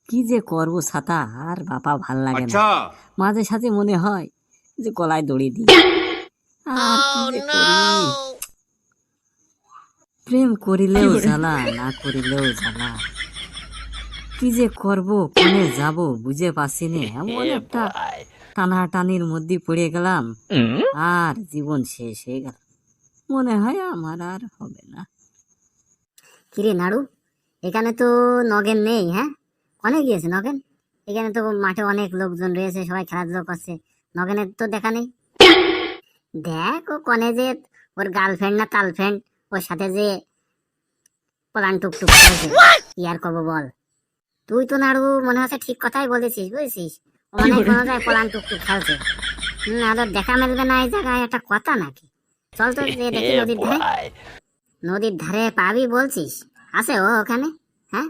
কি যে করবো ছাতা আর বাপা ভাল লাগে না। মাঝে সাঝে মনে হয় যে গলায় দড়ি দিই। আর কি যে করি, প্রেম করিলেও জ্বালা, না করিলেও জ্বালা। কি যে করব, কোনে যাব বুঝে পাচ্ছি না। এমন একটা টানাটানির মধ্যে পড়ে গেলাম, আর জীবন শেষ হয়ে গেল। মনে হয় আমার আর হবে না। কিরে নাড়ু, এখানে তো নগেন নেই। হ্যাঁ, কনে গিয়েছে নগেন? এখানে তো মাঠে অনেক লোকজন রয়েছে, সবাই খেলাধুলা করছে, নগেনের তো দেখা নেই। দেখ ও কনে যে ওর গার্লফ্রেন্ড না তালফ্রেন্ড, ওর সাথে যে পলান টুকটুক করেছে। কি আর করবো বল? তুই তো নাড়ু মনে হচ্ছে ঠিক কথাই বলেছিস, বুঝেছিস? ও মনে হয় কোনো জায়গায় পলান টুকটুক খেলছে। আর ওর দেখা মিলবে না এই জায়গায়, একটা কথা নাকি? চল তো যে দেখি নদীর ধারে। নদীর ধারে পাবি বলছিস? আছে ও ওখানে? হ্যাঁ,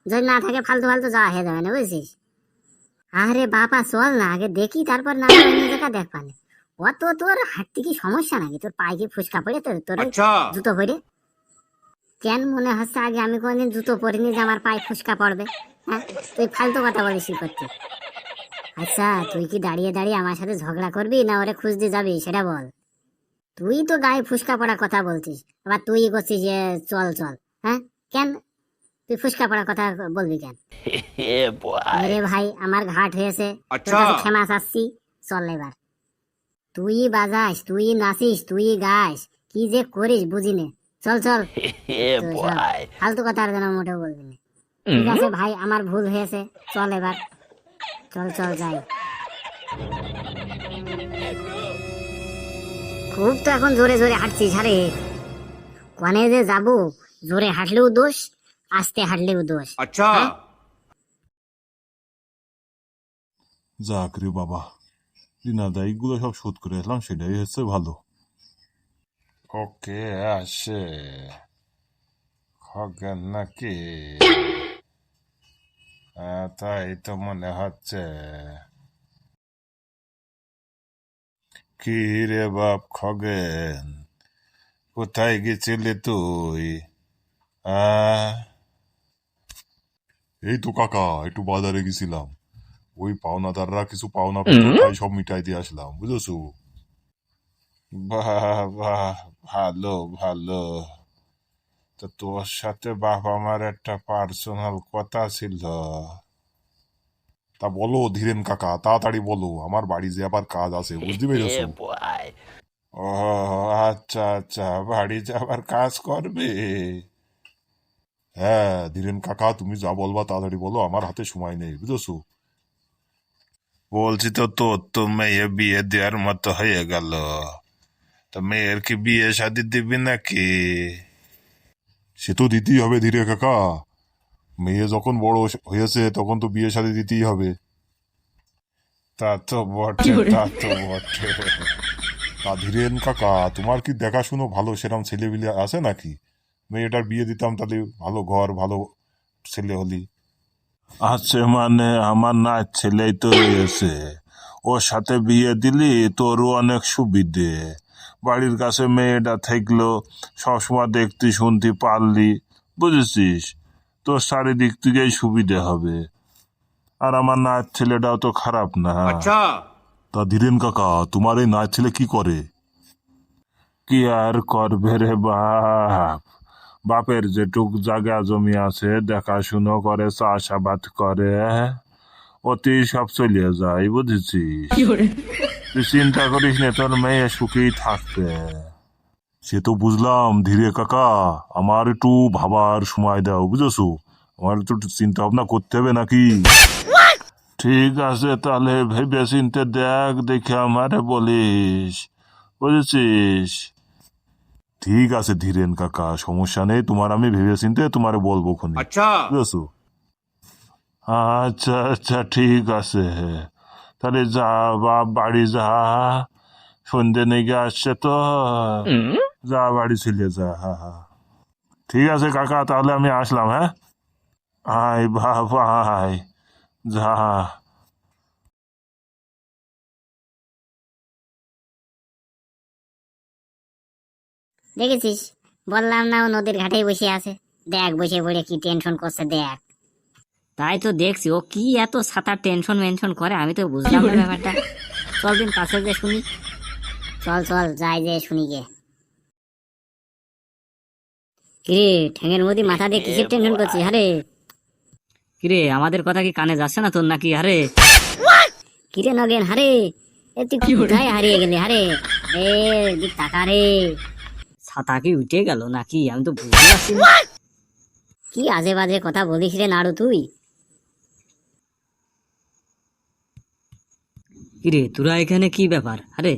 যদি না থাকে ফালতু ফালতু যাওয়া হয়ে যাবে না, বুঝছিস? আরে বাবা চল না, আগে দেখি, তারপর না অন্য জায়গা দেখ পানে। অত তোর হাঁটতে কি সমস্যা নাকি? তোর পায়ে কি ফুসকা পড়ে তোর ওই জুতো পরে? কেন মনে হচ্ছে আগে আমি কোনদিন জুতো পরিনি যে আমার পায়ে ফুসকা পড়বে? হ্যাঁ, তুই ফালতু কথা বলিস কি করতে? আচ্ছা, তুই কি দাঁড়িয়ে দাঁড়িয়ে আমার সাথে ঝগড়া করবি না ওরে খুঁজতে যাবি সেটা বল। তুই তো গায়ে ফুসকা পড়ার কথা বলছিস, আবার তুই করছিস যে চল চল। হ্যাঁ, কেন তুই ফুসকা পড়ার কথা বলবি কেন? আরে ভাই, আমার ঘাট হয়েছে, তোর কাছে ক্ষমা চাচ্ছি। চল এবার। তুই বাজাস, তুই নাচিস, তুই গাস, কি যে করিস বুঝি নে। চল চল। তো সব ফালতু কথা আর যেন মোটেও বলবি না। ঠিক আছে ভাই, আমার ভুল হয়েছে, চল এবার। চল চল যাই। খুব তো এখন জোরে জোরে হাঁটছিস, আরে কনে যে যাবো, জোরে হাঁটলেও দোষ, আস্তে হাঁটলেও দোষ। হ্যাঁ? যাক রে বাবা, ঋণা দায়িকগুলো সব শোধ করে আসলাম, সেটাই হচ্ছে ভালো। ওকে আসে খগেন নাকি? তাই তো মনে হচ্ছে। কি রে বাপ খগেন, কোথায় গেছিলি তুই? আহ এই তো কাকা, একটু বাজারে গেছিলাম, ওই পাওনাদাররা কিছু পাওনা পেত, তাই সব মিটাই দিয়ে আসলাম, বুঝেছো? বাহ বাহ, ভালো ভালো। তো তোর সাথে বাপ আমার একটা পার্সোনাল কথা ছিল। তা বলো ধীরেন কাকা, তাড়াতাড়ি বলো, আমার বাড়ি যে আবার কাজ আছে, বুঝতে পেরেছো? ও আচ্ছা আচ্ছা, বাড়ি যাবার কাজ করবে? হ্যাঁ ধীরেন কাকা, তুমি যা বলবা তাড়াতাড়ি বলো, আমার হাতে সময় নেই, বুঝেছো? বলছি তো, তোর তো মেয়ে বিয়ে দেওয়ার মতো হয়ে গেল, তো মেয়ের কি বিয়ে শাদি দিবি নাকি? সে তো দিতেই হবে ধীরে কাকা, মেয়ে যখন বড় হয়েছে তখন তো বিয়ে শাদী দিতেই হবে। তা তো বটে, তা তো বটে। তা ধীরেন কাকা, তোমার কি দেখাশুনো ভালো সেরকম ছেলেপিলে আছে নাকি? মেয়েটার বিয়ে দিতাম, তাহলে ভালো ঘর, ভালো ছেলে হলি। আছে মানে, আমার না ছেলেই তো রয়েছে, ওর সাথে বিয়ে দিলি তোরও অনেক সুবিধে। বাড়ির কাছে মেয়েটা থাকলো, সবসময় দেখতে শুনতে পারলি, বুঝেছিস? তোর চারিদিক থেকেই সুবিধে হবে। আর আমার নাচ ছেলেটাও তো খারাপ না। তা ধীরেন কাকা, তোমার এই নাচ ছেলে কি করে? কি আর করবে রে বাপ, বাপের যেটুক জায়গা জমি আছে দেখাশুনো করে, চাষাবাদ করে, ওতেই সব চলিয়ে যায়, বুঝেছিস? তুই চিন্তা করিস না, তোর মেয়ে সুখেই থাকবে। সে তো বুঝলাম ধীরে কাকা, আমার একটু ভাবার সময় দাও, বুঝেছো? আমার একটু চিন্তা ভাবনা করতে হবে নাকি? ঠিক আছে, তাহলে ভেবে চিনতে দেখ, দেখে আমারে বলিস, বুঝেছিস? ঠিক আছে ধীরেন কাকা, সমস্যা নেই, তোমার আমি ভেবে চিনতে তোমারে বলবো খুনি, বুঝেছো? আচ্ছা আচ্ছা, ঠিক আছে। তাহলে যা বাপ, বাড়ি যা, সন্ধে নেগে আসছে তো, যা বাড়ি ছিলে যা। হ্যাঁ হ্যাঁ, ঠিক আছে কাকা, তাহলে আমি আসলাম। হ্যাঁ, আয় বাপ আয়, যা। দেখেছিস, বললাম না ও নদীর ঘাটেই বসে আছে। দেখ বসে পড়ে কি টেনশন করছে দেখ। তাই তো দেখছি ও কি এত ছাতার টেনশন মেনশন করে, আমি তো বুঝলাম না ব্যাপারটা। চল দিন কাছে যে শুনি। চল চল যাই যে শুনি গে। কিরে ঠ্যাঙের মধ্যে মাথা দিয়ে কিসের টেনশন করছিস? আরে কিরে আমাদের কথা কি কানে যাচ্ছে না তোর নাকি? আরে কিরে নগেন, হারে এ তুই কোথায় হারিয়ে গেলি? হারে এ দিক তাকা রে। ছাতা কি উঠে গেল নাকি? আমি তো বুঝতে পারছি না। কি আজে বাজে কথা বলিস রে নাড়ু তুই। কিরে তোরা এখানে কি ব্যাপার? আরে